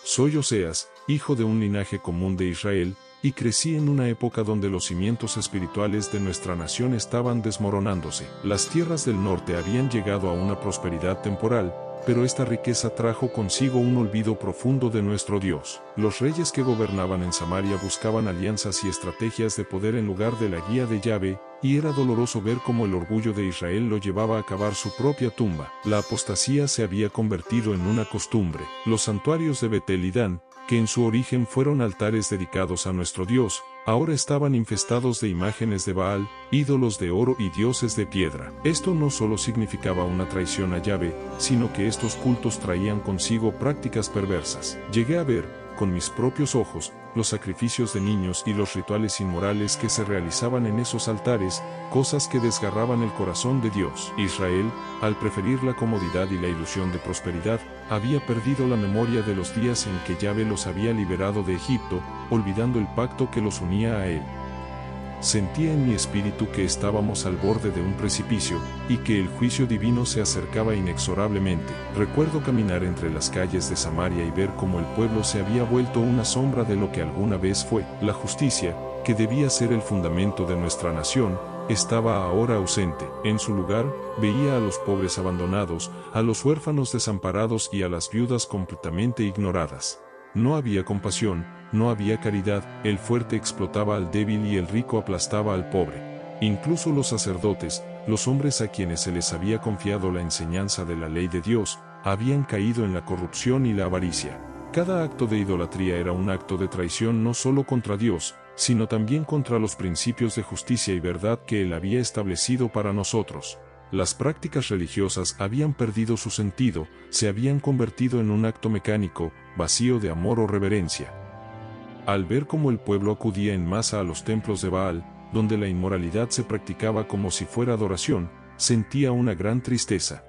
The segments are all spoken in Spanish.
Soy Oseas, hijo de un linaje común de Israel, y crecí en una época donde los cimientos espirituales de nuestra nación estaban desmoronándose. Las tierras del norte habían llegado a una prosperidad temporal, pero esta riqueza trajo consigo un olvido profundo de nuestro Dios. Los reyes que gobernaban en Samaria buscaban alianzas y estrategias de poder en lugar de la guía de Yahvé, y era doloroso ver cómo el orgullo de Israel lo llevaba a cavar su propia tumba. La apostasía se había convertido en una costumbre. Los santuarios de Betel y Dan, que en su origen fueron altares dedicados a nuestro Dios, ahora estaban infestados de imágenes de Baal, ídolos de oro y dioses de piedra. Esto no solo significaba una traición a Yahvé, sino que estos cultos traían consigo prácticas perversas. Llegué a ver, con mis propios ojos, los sacrificios de niños y los rituales inmorales que se realizaban en esos altares, cosas que desgarraban el corazón de Dios. Israel, al preferir la comodidad y la ilusión de prosperidad, había perdido la memoria de los días en que Yahvé los había liberado de Egipto, olvidando el pacto que los unía a él. Sentía en mi espíritu que estábamos al borde de un precipicio, y que el juicio divino se acercaba inexorablemente. Recuerdo caminar entre las calles de Samaria y ver cómo el pueblo se había vuelto una sombra de lo que alguna vez fue. La justicia, que debía ser el fundamento de nuestra nación, estaba ahora ausente. En su lugar, veía a los pobres abandonados, a los huérfanos desamparados y a las viudas completamente ignoradas. No había compasión, no había caridad, el fuerte explotaba al débil y el rico aplastaba al pobre. Incluso los sacerdotes, los hombres a quienes se les había confiado la enseñanza de la ley de Dios, habían caído en la corrupción y la avaricia. Cada acto de idolatría era un acto de traición no solo contra Dios, sino también contra los principios de justicia y verdad que Él había establecido para nosotros. Las prácticas religiosas habían perdido su sentido, se habían convertido en un acto mecánico, vacío de amor o reverencia. Al ver cómo el pueblo acudía en masa a los templos de Baal, donde la inmoralidad se practicaba como si fuera adoración, sentía una gran tristeza.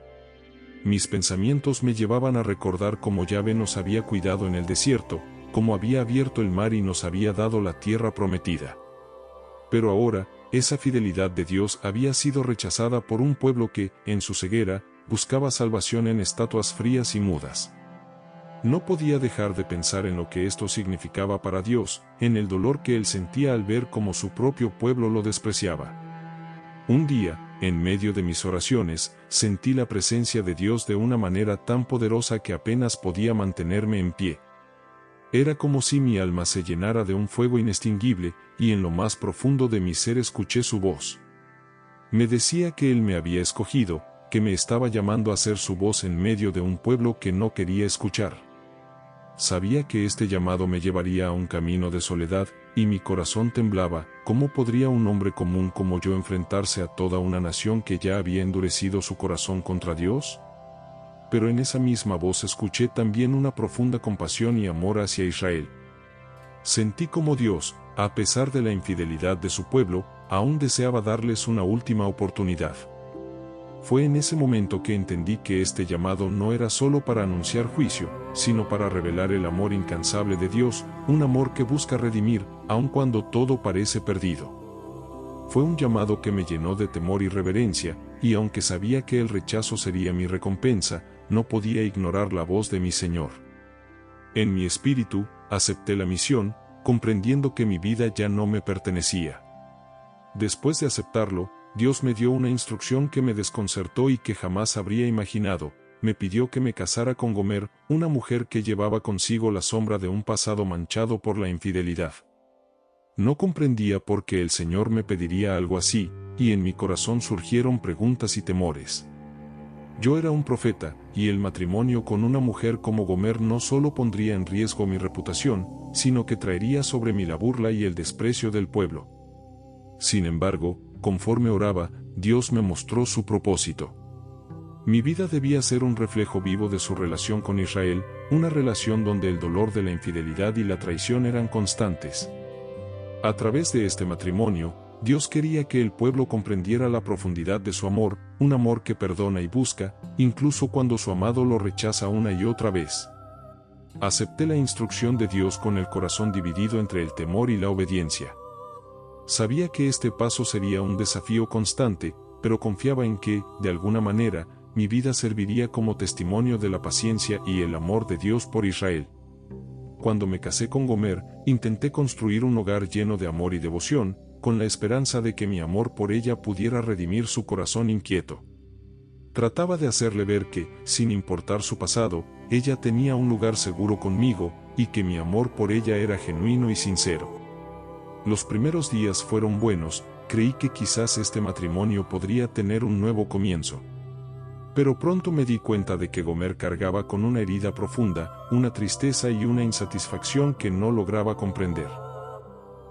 Mis pensamientos me llevaban a recordar cómo Yahvé nos había cuidado en el desierto, cómo había abierto el mar y nos había dado la tierra prometida. Pero ahora, esa fidelidad de Dios había sido rechazada por un pueblo que, en su ceguera, buscaba salvación en estatuas frías y mudas. No podía dejar de pensar en lo que esto significaba para Dios, en el dolor que él sentía al ver cómo su propio pueblo lo despreciaba. Un día, en medio de mis oraciones, sentí la presencia de Dios de una manera tan poderosa que apenas podía mantenerme en pie. Era como si mi alma se llenara de un fuego inextinguible, y en lo más profundo de mi ser escuché su voz. Me decía que Él me había escogido, que me estaba llamando a ser su voz en medio de un pueblo que no quería escuchar. Sabía que este llamado me llevaría a un camino de soledad, y mi corazón temblaba. ¿Cómo podría un hombre común como yo enfrentarse a toda una nación que ya había endurecido su corazón contra Dios? Pero en esa misma voz escuché también una profunda compasión y amor hacia Israel. Sentí como Dios, a pesar de la infidelidad de su pueblo, aún deseaba darles una última oportunidad. Fue en ese momento que entendí que este llamado no era solo para anunciar juicio, sino para revelar el amor incansable de Dios, un amor que busca redimir, aun cuando todo parece perdido. Fue un llamado que me llenó de temor y reverencia, y aunque sabía que el rechazo sería mi recompensa, no podía ignorar la voz de mi Señor. En mi espíritu, acepté la misión, comprendiendo que mi vida ya no me pertenecía. Después de aceptarlo, Dios me dio una instrucción que me desconcertó y que jamás habría imaginado. Me pidió que me casara con Gomer, una mujer que llevaba consigo la sombra de un pasado manchado por la infidelidad. No comprendía por qué el Señor me pediría algo así, y en mi corazón surgieron preguntas y temores. Yo era un profeta, y el matrimonio con una mujer como Gomer no solo pondría en riesgo mi reputación, sino que traería sobre mí la burla y el desprecio del pueblo. Sin embargo, conforme oraba, Dios me mostró su propósito. Mi vida debía ser un reflejo vivo de su relación con Israel, una relación donde el dolor de la infidelidad y la traición eran constantes. A través de este matrimonio, Dios quería que el pueblo comprendiera la profundidad de su amor, un amor que perdona y busca, incluso cuando su amado lo rechaza una y otra vez. Acepté la instrucción de Dios con el corazón dividido entre el temor y la obediencia. Sabía que este paso sería un desafío constante, pero confiaba en que, de alguna manera, mi vida serviría como testimonio de la paciencia y el amor de Dios por Israel. cuando me casé con Gomer, intenté construir un hogar lleno de amor y devoción, con la esperanza de que mi amor por ella pudiera redimir su corazón inquieto. Trataba de hacerle ver que, sin importar su pasado, ella tenía un lugar seguro conmigo, y que mi amor por ella era genuino y sincero. Los primeros días fueron buenos, creí que quizás este matrimonio podría tener un nuevo comienzo. Pero pronto me di cuenta de que Gomer cargaba con una herida profunda, una tristeza y una insatisfacción que no lograba comprender.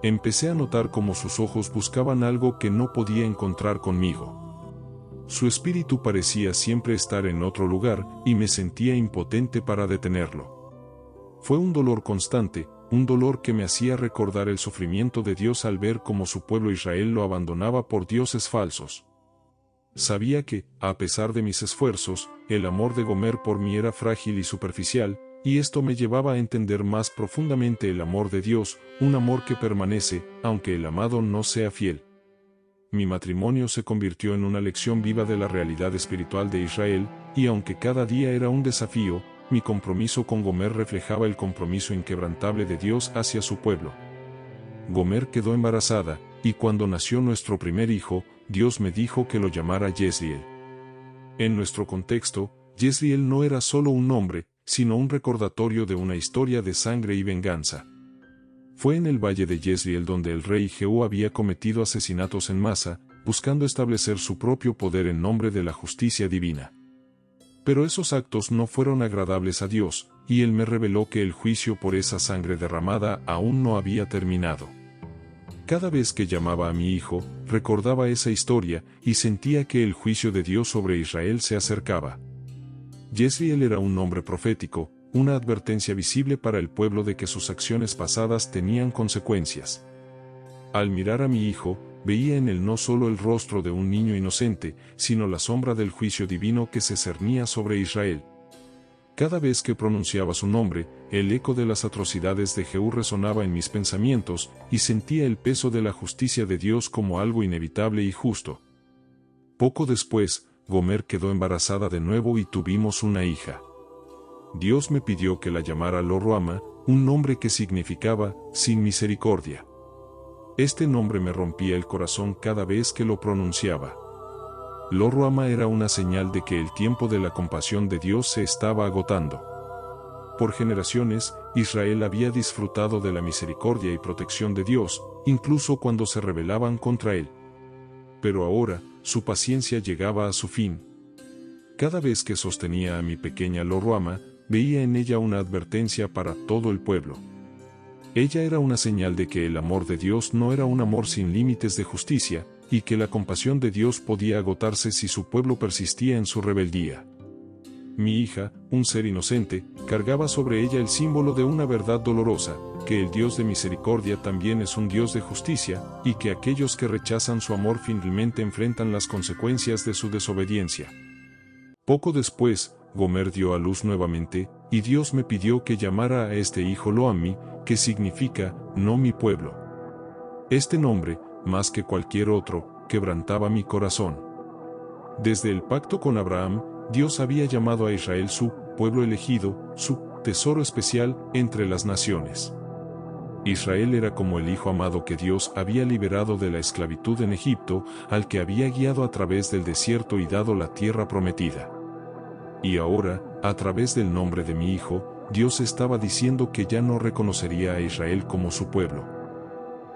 Empecé a notar cómo sus ojos buscaban algo que no podía encontrar conmigo. Su espíritu parecía siempre estar en otro lugar, y me sentía impotente para detenerlo. Fue un dolor constante, un dolor que me hacía recordar el sufrimiento de Dios al ver cómo su pueblo Israel lo abandonaba por dioses falsos. Sabía que, a pesar de mis esfuerzos, el amor de Gomer por mí era frágil y superficial, y esto me llevaba a entender más profundamente el amor de Dios, un amor que permanece, aunque el amado no sea fiel. Mi matrimonio se convirtió en una lección viva de la realidad espiritual de Israel, y aunque cada día era un desafío, mi compromiso con Gomer reflejaba el compromiso inquebrantable de Dios hacia su pueblo. Gomer quedó embarazada, y cuando nació nuestro primer hijo, Dios me dijo que lo llamara Jezriel. En nuestro contexto, Jezriel no era solo un nombre, sino un recordatorio de una historia de sangre y venganza. Fue en el valle de Jezriel donde el rey Jehú había cometido asesinatos en masa, buscando establecer su propio poder en nombre de la justicia divina. Pero esos actos no fueron agradables a Dios, y Él me reveló que el juicio por esa sangre derramada aún no había terminado. Cada vez que llamaba a mi hijo, recordaba esa historia, y sentía que el juicio de Dios sobre Israel se acercaba. Jezriel era un nombre profético, una advertencia visible para el pueblo de que sus acciones pasadas tenían consecuencias. Al mirar a mi hijo, veía en él no solo el rostro de un niño inocente, sino la sombra del juicio divino que se cernía sobre Israel. Cada vez que pronunciaba su nombre, el eco de las atrocidades de Jehú resonaba en mis pensamientos, y sentía el peso de la justicia de Dios como algo inevitable y justo. Poco después, Gomer quedó embarazada de nuevo y tuvimos una hija. Dios me pidió que la llamara Lo-ruhamah, un nombre que significaba sin misericordia. Este nombre me rompía el corazón cada vez que lo pronunciaba. Lo-ruhamah era una señal de que el tiempo de la compasión de Dios se estaba agotando. Por generaciones, Israel había disfrutado de la misericordia y protección de Dios, incluso cuando se rebelaban contra él. Pero ahora, su paciencia llegaba a su fin. Cada vez que sostenía a mi pequeña Lo-ruhamah, veía en ella una advertencia para todo el pueblo. Ella era una señal de que el amor de Dios no era un amor sin límites de justicia, y que la compasión de Dios podía agotarse si su pueblo persistía en su rebeldía. Mi hija, un ser inocente, cargaba sobre ella el símbolo de una verdad dolorosa, que el Dios de misericordia también es un Dios de justicia, y que aquellos que rechazan su amor finalmente enfrentan las consecuencias de su desobediencia. Poco después, Gomer dio a luz nuevamente, y Dios me pidió que llamara a este hijo Lo-ammi, que significa, no mi pueblo. Este nombre, más que cualquier otro, quebrantaba mi corazón. Desde el pacto con Abraham, Dios había llamado a Israel su pueblo elegido, su tesoro especial entre las naciones. Israel era como el hijo amado que Dios había liberado de la esclavitud en Egipto, al que había guiado a través del desierto y dado la tierra prometida. Y ahora, a través del nombre de mi hijo, Dios estaba diciendo que ya no reconocería a Israel como su pueblo.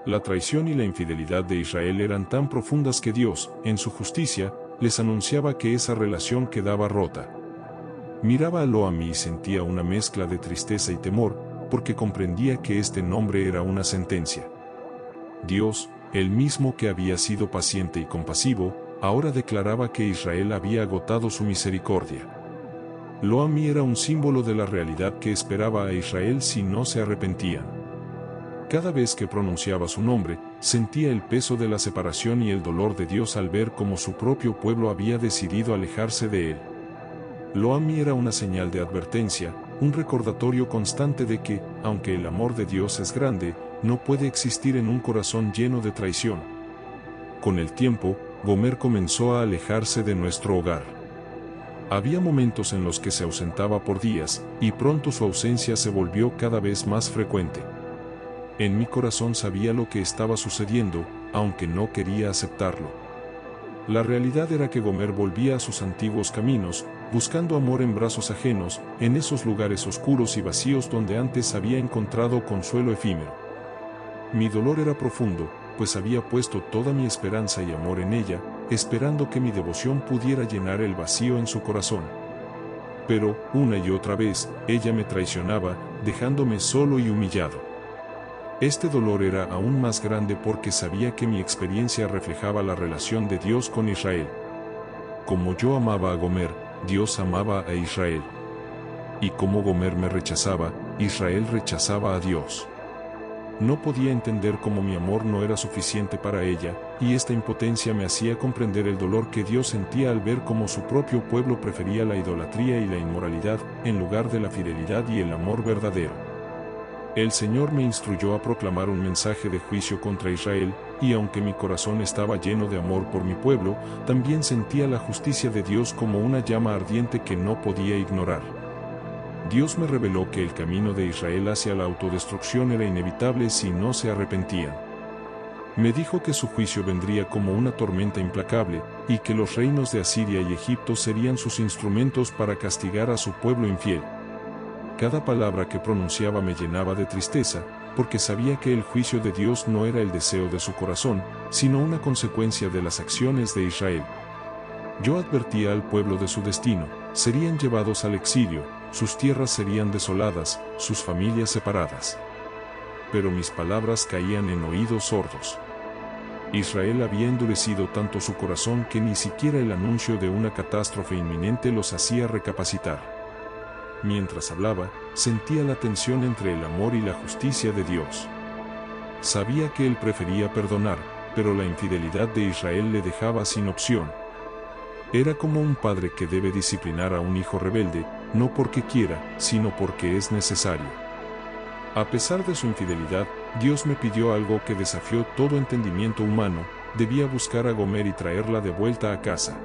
La traición y la infidelidad de Israel eran tan profundas que Dios, en su justicia, les anunciaba que esa relación quedaba rota. Miraba a Lo-ammi y sentía una mezcla de tristeza y temor, porque comprendía que este nombre era una sentencia. Dios, el mismo que había sido paciente y compasivo, ahora declaraba que Israel había agotado su misericordia. Lo-ammi era un símbolo de la realidad que esperaba a Israel si no se arrepentían. Cada vez que pronunciaba su nombre, sentía el peso de la separación y el dolor de Dios al ver cómo su propio pueblo había decidido alejarse de él. Lo-ammi era una señal de advertencia, un recordatorio constante de que, aunque el amor de Dios es grande, no puede existir en un corazón lleno de traición. Con el tiempo, Gomer comenzó a alejarse de nuestro hogar. Había momentos en los que se ausentaba por días, y pronto su ausencia se volvió cada vez más frecuente. En mi corazón sabía lo que estaba sucediendo, aunque no quería aceptarlo. La realidad era que Gomer volvía a sus antiguos caminos, buscando amor en brazos ajenos, en esos lugares oscuros y vacíos donde antes había encontrado consuelo efímero. Mi dolor era profundo, pues había puesto toda mi esperanza y amor en ella, esperando que mi devoción pudiera llenar el vacío en su corazón. Pero, una y otra vez, ella me traicionaba, dejándome solo y humillado. Este dolor era aún más grande porque sabía que mi experiencia reflejaba la relación de Dios con Israel. Como yo amaba a Gomer, Dios amaba a Israel. Y como Gomer me rechazaba, Israel rechazaba a Dios. No podía entender cómo mi amor no era suficiente para ella, y esta impotencia me hacía comprender el dolor que Dios sentía al ver cómo su propio pueblo prefería la idolatría y la inmoralidad, en lugar de la fidelidad y el amor verdadero. El Señor me instruyó a proclamar un mensaje de juicio contra Israel, y aunque mi corazón estaba lleno de amor por mi pueblo, también sentía la justicia de Dios como una llama ardiente que no podía ignorar. Dios me reveló que el camino de Israel hacia la autodestrucción era inevitable si no se arrepentían. Me dijo que su juicio vendría como una tormenta implacable, y que los reinos de Asiria y Egipto serían sus instrumentos para castigar a su pueblo infiel. Cada palabra que pronunciaba me llenaba de tristeza, porque sabía que el juicio de Dios no era el deseo de su corazón, sino una consecuencia de las acciones de Israel. Yo advertía al pueblo de su destino: serían llevados al exilio, sus tierras serían desoladas, sus familias separadas. Pero mis palabras caían en oídos sordos. Israel había endurecido tanto su corazón que ni siquiera el anuncio de una catástrofe inminente los hacía recapacitar. Mientras hablaba, sentía la tensión entre el amor y la justicia de Dios. Sabía que Él prefería perdonar, pero la infidelidad de Israel le dejaba sin opción. Era como un padre que debe disciplinar a un hijo rebelde, no porque quiera, sino porque es necesario. A pesar de su infidelidad, Dios me pidió algo que desafió todo entendimiento humano: debía buscar a Gomer y traerla de vuelta a casa.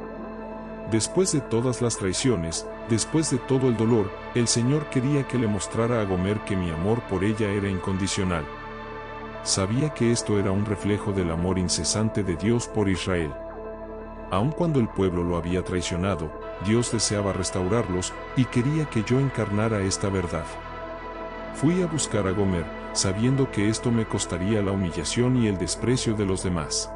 Después de todas las traiciones, después de todo el dolor, el Señor quería que le mostrara a Gomer que mi amor por ella era incondicional. Sabía que esto era un reflejo del amor incesante de Dios por Israel. Aun cuando el pueblo lo había traicionado, Dios deseaba restaurarlos, y quería que yo encarnara esta verdad. Fui a buscar a Gomer, sabiendo que esto me costaría la humillación y el desprecio de los demás.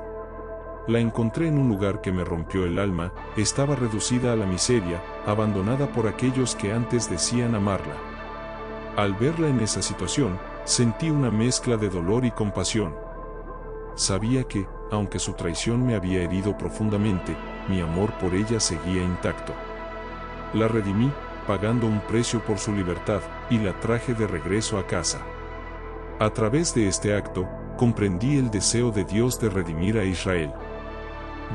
La encontré en un lugar que me rompió el alma: estaba reducida a la miseria, abandonada por aquellos que antes decían amarla. Al verla en esa situación, sentí una mezcla de dolor y compasión. Sabía que, aunque su traición me había herido profundamente, mi amor por ella seguía intacto. La redimí, pagando un precio por su libertad, y la traje de regreso a casa. A través de este acto, comprendí el deseo de Dios de redimir a Israel.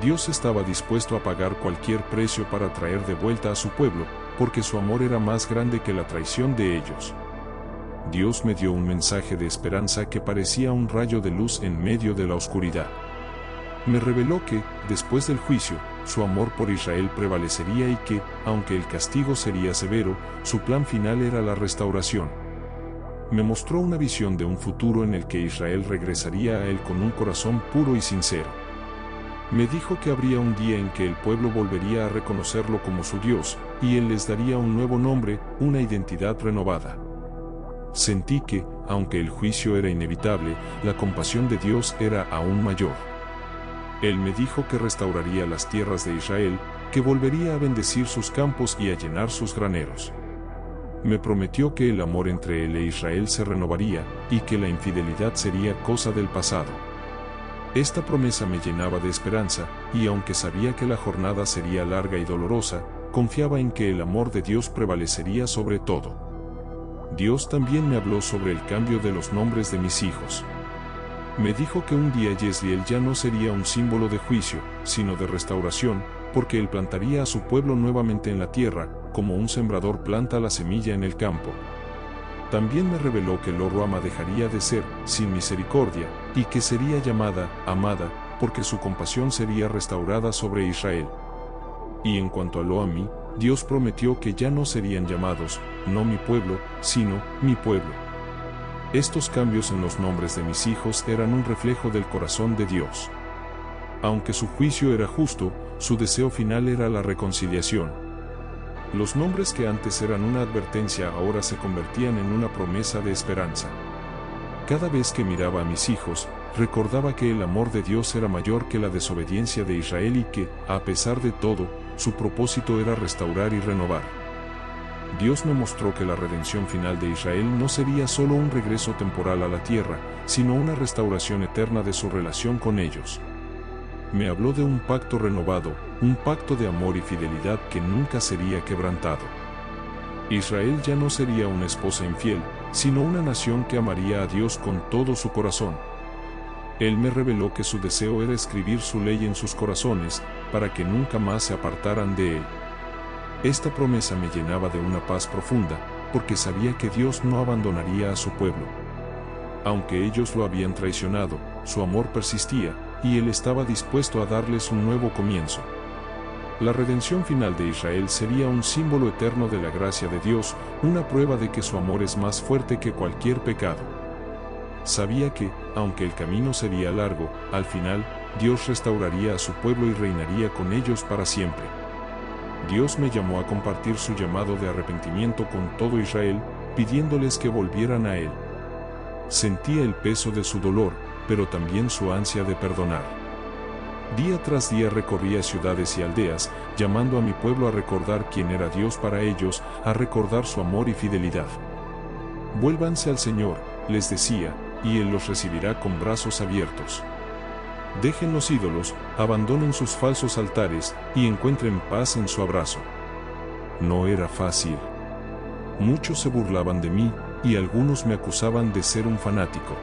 Dios estaba dispuesto a pagar cualquier precio para traer de vuelta a su pueblo, porque su amor era más grande que la traición de ellos. Dios me dio un mensaje de esperanza que parecía un rayo de luz en medio de la oscuridad. Me reveló que, después del juicio, su amor por Israel prevalecería y que, aunque el castigo sería severo, su plan final era la restauración. Me mostró una visión de un futuro en el que Israel regresaría a Él con un corazón puro y sincero. Me dijo que habría un día en que el pueblo volvería a reconocerlo como su Dios, y Él les daría un nuevo nombre, una identidad renovada. Sentí que, aunque el juicio era inevitable, la compasión de Dios era aún mayor. Él me dijo que restauraría las tierras de Israel, que volvería a bendecir sus campos y a llenar sus graneros. Me prometió que el amor entre Él e Israel se renovaría, y que la infidelidad sería cosa del pasado. Esta promesa me llenaba de esperanza, y aunque sabía que la jornada sería larga y dolorosa, confiaba en que el amor de Dios prevalecería sobre todo. Dios también me habló sobre el cambio de los nombres de mis hijos. Me dijo que un día Jezreel ya no sería un símbolo de juicio, sino de restauración, porque Él plantaría a su pueblo nuevamente en la tierra, como un sembrador planta la semilla en el campo. También me reveló que Lo-Ruhamá dejaría de ser sin misericordia, y que sería llamada amada, porque su compasión sería restaurada sobre Israel. Y en cuanto a Lo-Amí, Dios prometió que ya no serían llamados, no mi pueblo, sino mi pueblo. Estos cambios en los nombres de mis hijos eran un reflejo del corazón de Dios. Aunque su juicio era justo, su deseo final era la reconciliación. Los nombres que antes eran una advertencia ahora se convertían en una promesa de esperanza. Cada vez que miraba a mis hijos, recordaba que el amor de Dios era mayor que la desobediencia de Israel y que, a pesar de todo, su propósito era restaurar y renovar. Dios me mostró que la redención final de Israel no sería solo un regreso temporal a la tierra, sino una restauración eterna de su relación con ellos. Me habló de un pacto renovado, un pacto de amor y fidelidad que nunca sería quebrantado. Israel ya no sería una esposa infiel, sino una nación que amaría a Dios con todo su corazón. Él me reveló que su deseo era escribir su ley en sus corazones, para que nunca más se apartaran de él. Esta promesa me llenaba de una paz profunda, porque sabía que Dios no abandonaría a su pueblo. Aunque ellos lo habían traicionado, su amor persistía, y Él estaba dispuesto a darles un nuevo comienzo. La redención final de Israel sería un símbolo eterno de la gracia de Dios, una prueba de que su amor es más fuerte que cualquier pecado. Sabía que, aunque el camino sería largo, al final, Dios restauraría a su pueblo y reinaría con ellos para siempre. Dios me llamó a compartir su llamado de arrepentimiento con todo Israel, pidiéndoles que volvieran a Él. Sentía el peso de su dolor, pero también su ansia de perdonar. Día tras día recorría ciudades y aldeas, llamando a mi pueblo a recordar quién era Dios para ellos, a recordar su amor y fidelidad. Vuélvanse al Señor, les decía, y Él los recibirá con brazos abiertos. Dejen los ídolos, abandonen sus falsos altares, y encuentren paz en su abrazo. No era fácil. Muchos se burlaban de mí, y algunos me acusaban de ser un fanático.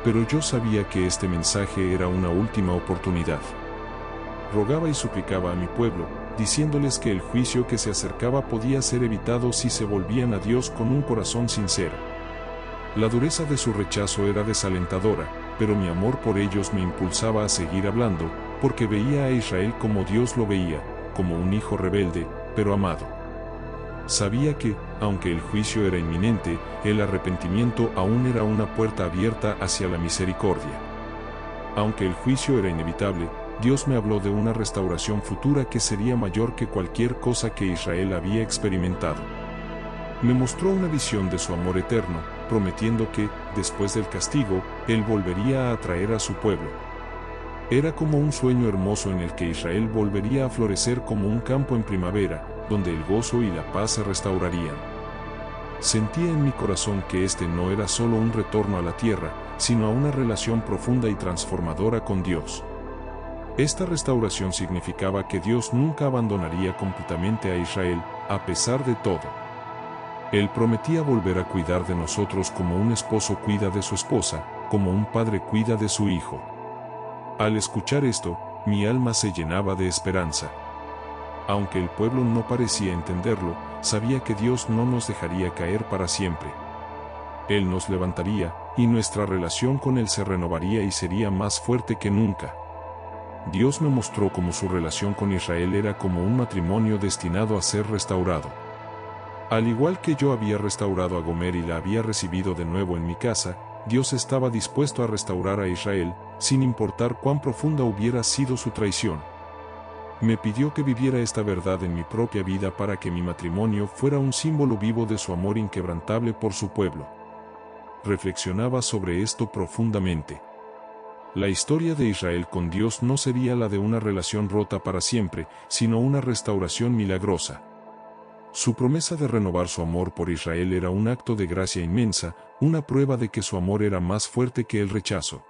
Pero yo sabía que este mensaje era una última oportunidad. Rogaba y suplicaba a mi pueblo, diciéndoles que el juicio que se acercaba podía ser evitado si se volvían a Dios con un corazón sincero. La dureza de su rechazo era desalentadora, pero mi amor por ellos me impulsaba a seguir hablando, porque veía a Israel como Dios lo veía, como un hijo rebelde, pero amado. Sabía que, aunque el juicio era inminente, el arrepentimiento aún era una puerta abierta hacia la misericordia. Aunque el juicio era inevitable, Dios me habló de una restauración futura que sería mayor que cualquier cosa que Israel había experimentado. Me mostró una visión de su amor eterno, prometiendo que, después del castigo, Él volvería a atraer a su pueblo. Era como un sueño hermoso en el que Israel volvería a florecer como un campo en primavera, donde el gozo y la paz se restaurarían. Sentía en mi corazón que este no era solo un retorno a la tierra, sino a una relación profunda y transformadora con Dios. Esta restauración significaba que Dios nunca abandonaría completamente a Israel, a pesar de todo. Él prometía volver a cuidar de nosotros como un esposo cuida de su esposa, como un padre cuida de su hijo. Al escuchar esto, mi alma se llenaba de esperanza. Aunque el pueblo no parecía entenderlo, sabía que Dios no nos dejaría caer para siempre. Él nos levantaría, y nuestra relación con Él se renovaría y sería más fuerte que nunca. Dios me mostró cómo su relación con Israel era como un matrimonio destinado a ser restaurado. Al igual que yo había restaurado a Gomer y la había recibido de nuevo en mi casa, Dios estaba dispuesto a restaurar a Israel, sin importar cuán profunda hubiera sido su traición. Me pidió que viviera esta verdad en mi propia vida para que mi matrimonio fuera un símbolo vivo de su amor inquebrantable por su pueblo. Reflexionaba sobre esto profundamente. La historia de Israel con Dios no sería la de una relación rota para siempre, sino una restauración milagrosa. Su promesa de renovar su amor por Israel era un acto de gracia inmensa, una prueba de que su amor era más fuerte que el rechazo.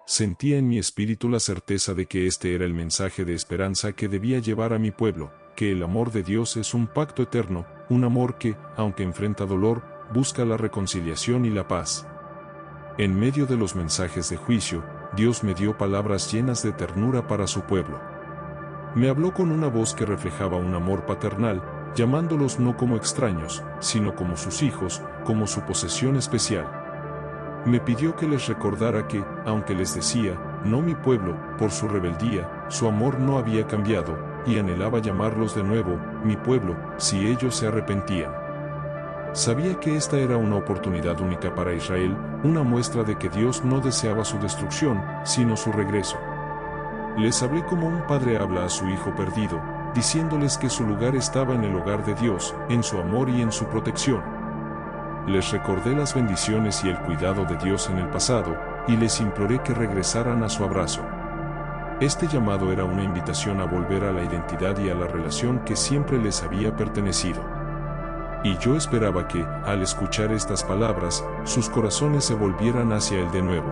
Sentía en mi espíritu la certeza de que este era el mensaje de esperanza que debía llevar a mi pueblo, que el amor de Dios es un pacto eterno, un amor que, aunque enfrenta dolor, busca la reconciliación y la paz. En medio de los mensajes de juicio, Dios me dio palabras llenas de ternura para su pueblo. Me habló con una voz que reflejaba un amor paternal, llamándolos no como extraños, sino como sus hijos, como su posesión especial. Me pidió que les recordara que, aunque les decía, no mi pueblo, por su rebeldía, su amor no había cambiado, y anhelaba llamarlos de nuevo, mi pueblo, si ellos se arrepentían. Sabía que esta era una oportunidad única para Israel, una muestra de que Dios no deseaba su destrucción, sino su regreso. Les hablé como un padre habla a su hijo perdido, diciéndoles que su lugar estaba en el hogar de Dios, en su amor y en su protección. Les recordé las bendiciones y el cuidado de Dios en el pasado, y les imploré que regresaran a su abrazo. Este llamado era una invitación a volver a la identidad y a la relación que siempre les había pertenecido. Y yo esperaba que, al escuchar estas palabras, sus corazones se volvieran hacia Él de nuevo.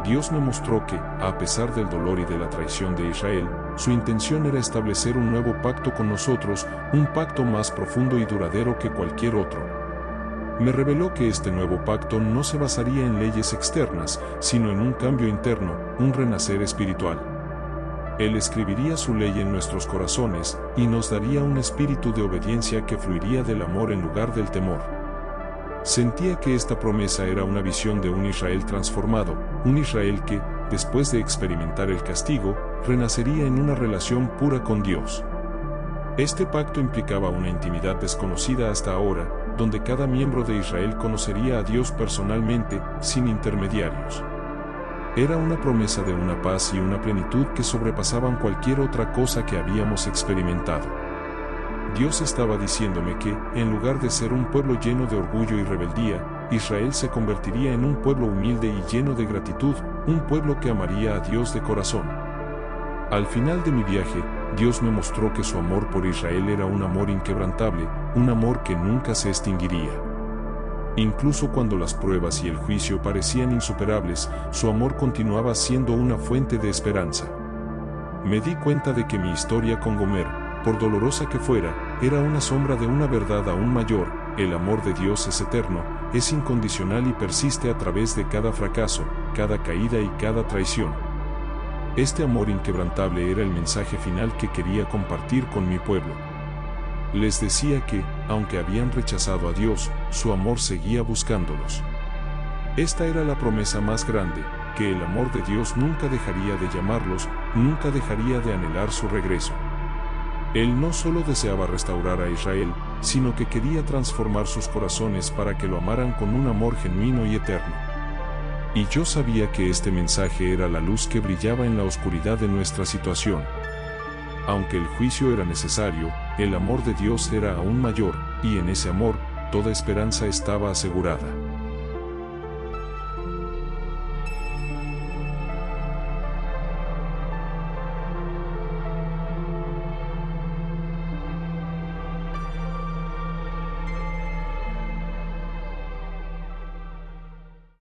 Dios me mostró que, a pesar del dolor y de la traición de Israel, su intención era establecer un nuevo pacto con nosotros, un pacto más profundo y duradero que cualquier otro. Me reveló que este nuevo pacto no se basaría en leyes externas, sino en un cambio interno, un renacer espiritual. Él escribiría su ley en nuestros corazones, y nos daría un espíritu de obediencia que fluiría del amor en lugar del temor. Sentía que esta promesa era una visión de un Israel transformado, un Israel que, después de experimentar el castigo, renacería en una relación pura con Dios. Este pacto implicaba una intimidad desconocida hasta ahora, donde cada miembro de Israel conocería a Dios personalmente, sin intermediarios. Era una promesa de una paz y una plenitud que sobrepasaban cualquier otra cosa que habíamos experimentado. Dios estaba diciéndome que, en lugar de ser un pueblo lleno de orgullo y rebeldía, Israel se convertiría en un pueblo humilde y lleno de gratitud, un pueblo que amaría a Dios de corazón. Al final de mi viaje, Dios me mostró que su amor por Israel era un amor inquebrantable, un amor que nunca se extinguiría. Incluso cuando las pruebas y el juicio parecían insuperables, su amor continuaba siendo una fuente de esperanza. Me di cuenta de que mi historia con Gomer, por dolorosa que fuera, era una sombra de una verdad aún mayor: el amor de Dios es eterno, es incondicional y persiste a través de cada fracaso, cada caída y cada traición. Este amor inquebrantable era el mensaje final que quería compartir con mi pueblo. Les decía que, aunque habían rechazado a Dios, su amor seguía buscándolos. Esta era la promesa más grande, que el amor de Dios nunca dejaría de llamarlos, nunca dejaría de anhelar su regreso. Él no solo deseaba restaurar a Israel, sino que quería transformar sus corazones para que lo amaran con un amor genuino y eterno. Y yo sabía que este mensaje era la luz que brillaba en la oscuridad de nuestra situación. Aunque el juicio era necesario, el amor de Dios era aún mayor, y en ese amor, toda esperanza estaba asegurada.